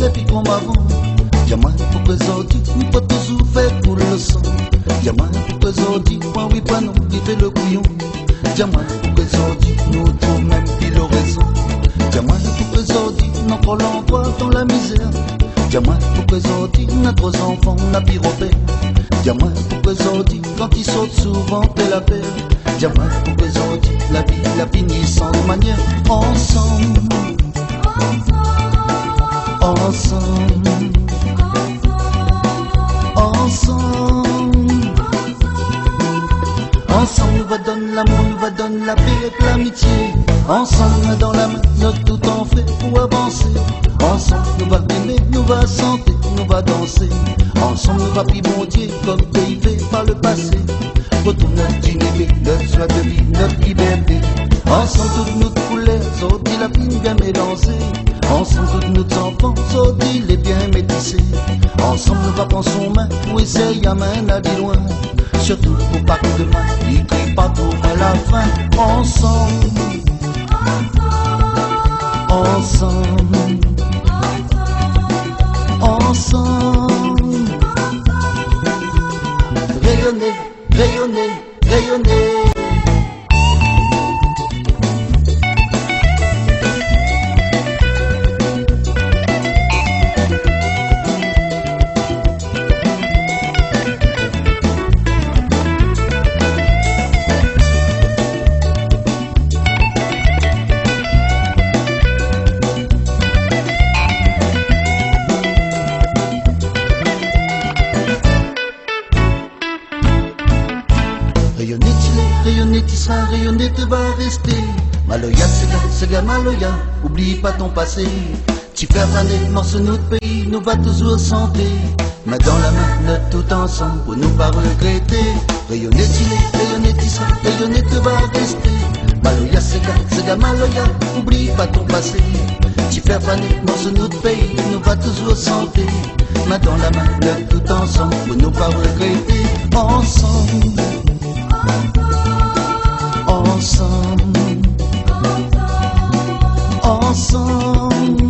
depuis qu'on m'avant. Dis-moi pourquoi aujourd'hui, nous pas toujours fait pour le sang. Dis-moi pourquoi aujourd'hui, point oui, point non, il fait le couillon. Dis-moi pourquoi aujourd'hui, nous tous même pile raison. Dis-moi pourquoi aujourd'hui, nous encore l'envoi dans la misère. Dis-moi pourquoi aujourd'hui, notre enfants n'a pire repère. Dis-moi pourquoi aujourd'hui, quand ils sautent souvent, t'es la paix. Dis-moi pourquoi aujourd'hui, la vie la finit sans manière. Ensemble, ensemble, ensemble, ensemble, nous va donner l'amour, nous va donner la paix et l'amitié. Ensemble, dans la main, notre tout en fait pour avancer. Ensemble, nous va aimer, nous va chanter, nous va danser. Ensemble, nous va pimenter comme pays par le passé. Retour notre dignité, notre joie de vie, notre liberté. Ensemble, toutes nos couleurs, sortis la pine bien mélangée. Ensemble, tous nos enfants, sortis les biens métissés. Ensemble, nous va prendre son main pour essayer à main d'aller loin. Surtout pour pas que demain, il crie pas pour à la fin. Ensemble, ensemble, ensemble, rayonner, rayonner, rayonner. Rayonner, tu seras rayonner, tu vas rester. Maloya, Sega, Maloya, oublie pas ton passé. Tu fais faner, morceau notre pays, nous va toujours santé. Main dans la main, notre tout ensemble, pour nous pas regretter. Rayonner, tu seras rayonner, tu vas rester. Maloya, Sega, Maloya, oublie pas ton passé. Tu fais faner, morceau notre pays, nous va toujours santé. Main dans la main, notre tout ensemble, pour nous pas regretter. Ensemble, ensemble, ensemble.